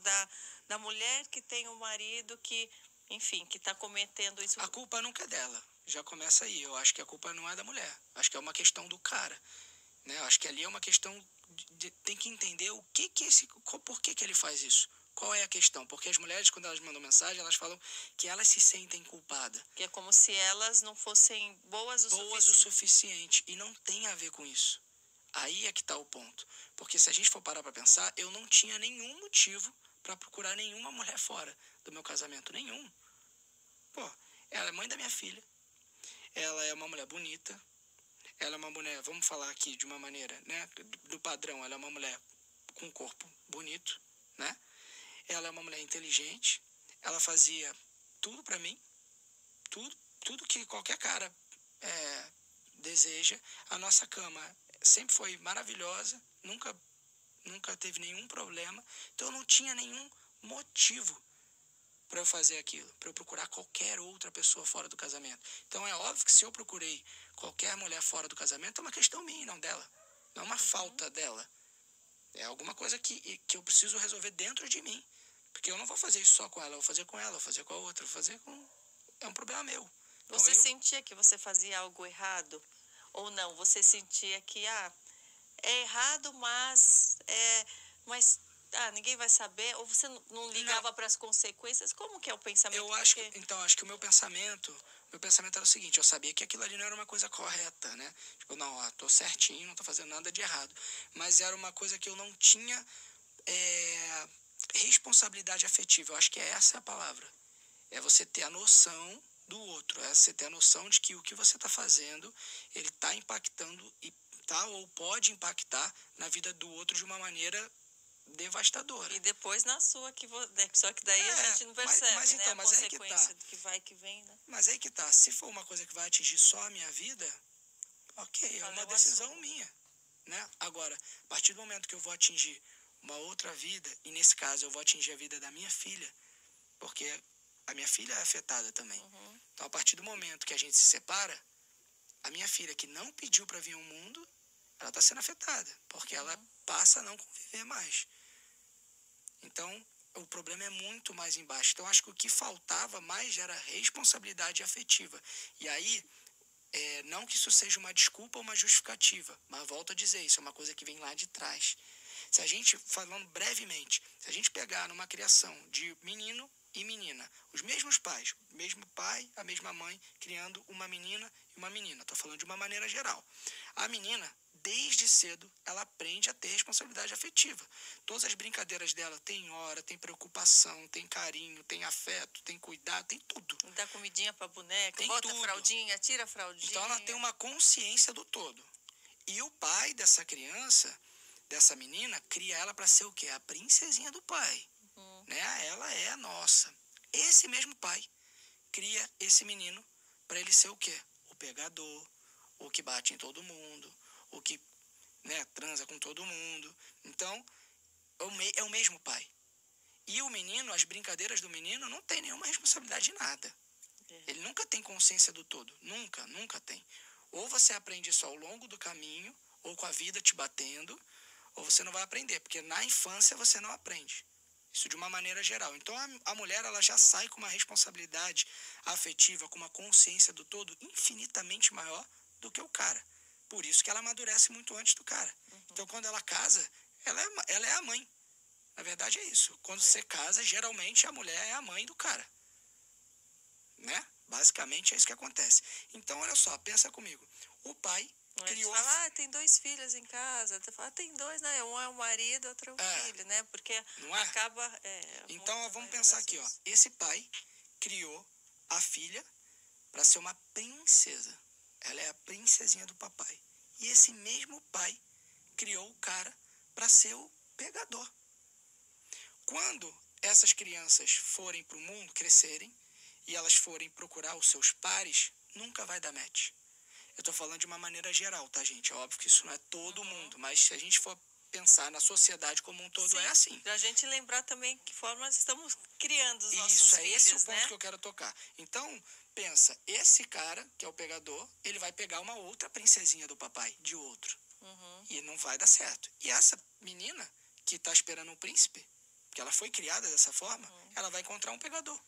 da mulher que tem um marido que, enfim, que está cometendo isso. A culpa nunca é dela. Já começa aí. Eu acho que a culpa não é da mulher. Acho que é uma questão do cara, né? Eu acho que ali é uma questão tem que entender o que esse, por que ele faz isso. Qual é a questão? Porque as mulheres, quando elas mandam mensagem, elas falam que elas se sentem culpadas. Que é como se elas não fossem boas o suficiente. E não tem a ver com isso. Aí é que está o ponto. Porque se a gente for parar para pensar, eu não tinha nenhum motivo para procurar nenhuma mulher fora do meu casamento. Nenhum. Pô, ela é mãe da minha filha. Ela é uma mulher bonita. Ela é uma mulher, vamos falar aqui de uma maneira, né? Do padrão, ela é uma mulher com um corpo bonito, né? Ela é uma mulher inteligente. Ela fazia tudo para mim. Tudo que qualquer cara deseja. A nossa cama sempre foi maravilhosa. Nunca teve nenhum problema. Então eu não tinha nenhum motivo para eu fazer aquilo, para eu procurar qualquer outra pessoa fora do casamento. Então é óbvio que se eu procurei qualquer mulher fora do casamento, é uma questão minha, não dela. Não é uma falta dela. É alguma coisa que eu preciso resolver dentro de mim. Porque eu não vou fazer isso só com ela, eu vou fazer com ela, eu vou fazer com a outra, eu vou fazer com... É um problema meu. Então você sentia que você fazia algo errado? Ou não? Você sentia que, é errado, mas ninguém vai saber? Ou você não ligava para as consequências? Como que é o pensamento? Eu acho que o meu pensamento era o seguinte, eu sabia que aquilo ali não era uma coisa correta, né? Tipo, não, tô certinho, não tô fazendo nada de errado. Mas era uma coisa que eu não tinha responsabilidade afetiva. Eu acho que essa é a palavra. É você ter a noção do outro, é você ter a noção de que o que você está fazendo, ele está impactando e tá ou pode impactar na vida do outro de uma maneira devastadora. E depois na sua, só que daí a gente não percebe, mas né? A consequência do que vai que vem, né? Mas aí que tá, se for uma coisa que vai atingir só a minha vida, ok, é uma decisão minha, né? Agora, a partir do momento que eu vou atingir uma outra vida, e nesse caso eu vou atingir a vida da minha filha, porque a minha filha é afetada também. Uhum. Então, a partir do momento que a gente se separa, a minha filha que não pediu para vir ao mundo, ela está sendo afetada, porque ela passa a não conviver mais. Então, o problema é muito mais embaixo. Então, acho que o que faltava mais era responsabilidade afetiva. E aí, não que isso seja uma desculpa ou uma justificativa, mas volto a dizer, isso é uma coisa que vem lá de trás. Se a gente, falando brevemente, se a gente pegar numa criação de menino e menina, os mesmos pais, o mesmo pai, a mesma mãe, criando uma menina e uma menina. Estou falando de uma maneira geral. A menina, desde cedo, ela aprende a ter responsabilidade afetiva. Todas as brincadeiras dela tem hora, tem preocupação, tem carinho, tem afeto, tem cuidado, tem tudo. Dá comidinha pra boneca, tem bota tudo. Fraldinha, tira a fraldinha. Então ela tem uma consciência do todo. E o pai dessa criança, dessa menina, cria ela para ser o quê? A princesinha do pai. Né? Ela é a nossa. Esse mesmo pai cria esse menino para ele ser o quê? O pegador, o que bate em todo mundo, o que, né, transa com todo mundo. Então, é o mesmo pai. E o menino, as brincadeiras do menino não tem nenhuma responsabilidade de nada. Ele nunca tem consciência do todo. Nunca tem. Ou você aprende isso ao longo do caminho, ou com a vida te batendo, ou você não vai aprender, porque na infância você não aprende. Isso de uma maneira geral. Então a mulher ela já sai com uma responsabilidade afetiva, com uma consciência do todo infinitamente maior do que o cara. Por isso que ela amadurece muito antes do cara. Então quando ela casa, ela é a mãe. Na verdade é isso. Quando você casa, geralmente a mulher é a mãe do cara. Né? Basicamente é isso que acontece. Então olha só, pensa comigo. O pai criou... Fala, tem 2 filhos em casa. Fala, tem 2, né? Um é o marido, outro é o filho, né? Porque não é? acaba... então vamos pensar aqui, ó. Esse pai criou a filha para ser uma princesa. Ela é a princesinha do papai. E esse mesmo pai criou o cara para ser o pegador. Quando essas crianças forem para o mundo, crescerem, e elas forem procurar os seus pares, nunca vai dar match. Eu estou falando de uma maneira geral, tá, gente? É óbvio que isso não é todo mundo, mas se a gente for pensar na sociedade como um todo, é assim. Pra gente lembrar também que forma nós estamos criando os nossos filhos, filhos, esse é o ponto que eu quero tocar. Então, pensa, esse cara, que é o pegador, ele vai pegar uma outra princesinha do papai, de outro. E não vai dar certo. E essa menina, que está esperando um príncipe, porque ela foi criada dessa forma, ela vai encontrar um pegador.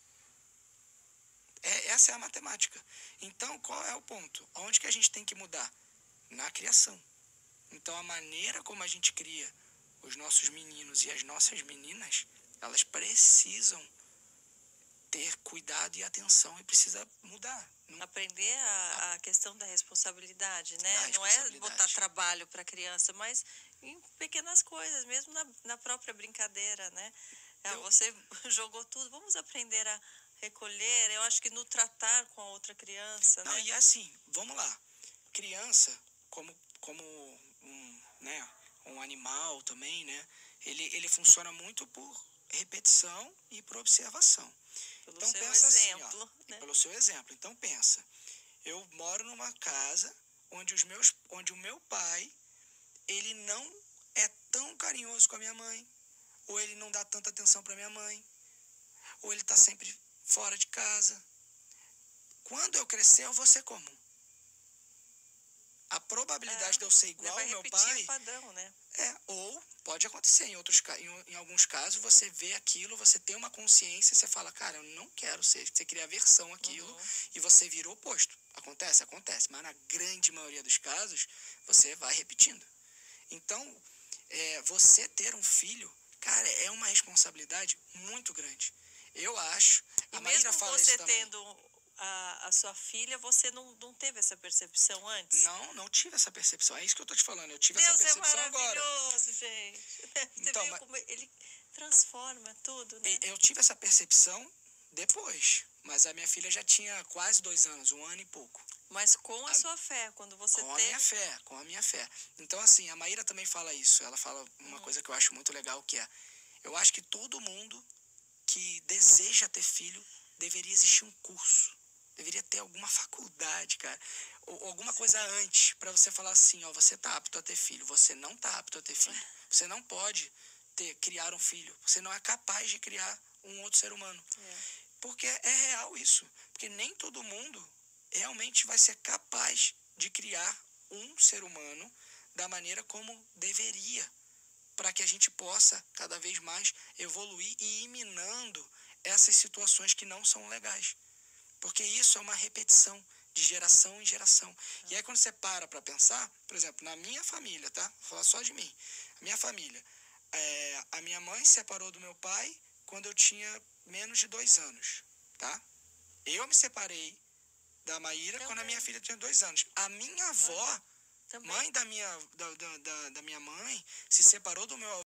Essa é a matemática. Então, qual é o ponto? Onde que a gente tem que mudar? Na criação. Então, a maneira como a gente cria os nossos meninos e as nossas meninas, elas precisam ter cuidado e atenção e precisa mudar. Aprender a questão da responsabilidade, né? Da Não é responsabilidade. botar trabalho para a criança, mas em pequenas coisas, mesmo na própria brincadeira, né? Você jogou tudo, vamos aprender a recolher. Eu acho que no tratar com a outra criança, Não, né? e assim, vamos lá. Criança, como um animal também, né? Ele funciona muito por repetição e por observação. Pelo Então seu pensa exemplo, assim, ó, né? pelo seu exemplo. Então pensa, eu moro numa casa onde o meu pai, ele não é tão carinhoso com a minha mãe, ou ele não dá tanta atenção para minha mãe, ou ele está sempre fora de casa. Quando eu crescer, eu vou ser como? A probabilidade de eu ser igual ao meu pai... Vai repetir o padrão, né? Ou pode acontecer em alguns casos, você vê aquilo, você tem uma consciência e você fala, cara, eu não quero ser, você cria aversão àquilo e você vira o oposto. Acontece? Acontece, mas na grande maioria dos casos, você vai repetindo. Então, você ter um filho, cara, é uma responsabilidade muito grande. Eu acho, e a Maíra fala isso também. Mesmo você tendo a sua filha, você não teve essa percepção antes? Não tive essa percepção. É isso que eu tô te falando. Eu tive essa percepção agora. Deus é maravilhoso, gente. Você então, viu como ele transforma tudo, né? Eu tive essa percepção depois. Mas a minha filha já tinha quase 2 anos, 1 ano e pouco. Mas com a sua fé, quando você com a minha fé. Então, assim, a Maíra também fala isso. Ela fala uma coisa que eu acho muito legal, que é... Eu acho que todo mundo que deseja ter filho, deveria existir um curso. Deveria ter alguma faculdade, cara. Ou alguma coisa antes, para você falar assim, ó, você tá apto a ter filho, você não tá apto a ter filho. Você não pode criar um filho. Você não é capaz de criar um outro ser humano. Porque é real isso. Porque nem todo mundo realmente vai ser capaz de criar um ser humano da maneira como deveria, para que a gente possa cada vez mais evoluir e ir minando essas situações que não são legais. Porque isso é uma repetição de geração em geração. E aí quando você para pensar, por exemplo, na minha família, tá? Vou falar só de mim. A minha família, a minha mãe se separou do meu pai quando eu tinha menos de 2 anos, tá? Eu me separei da Maíra quando a minha filha tinha 2 anos. A minha avó, mãe da minha mãe, se separou do meu avô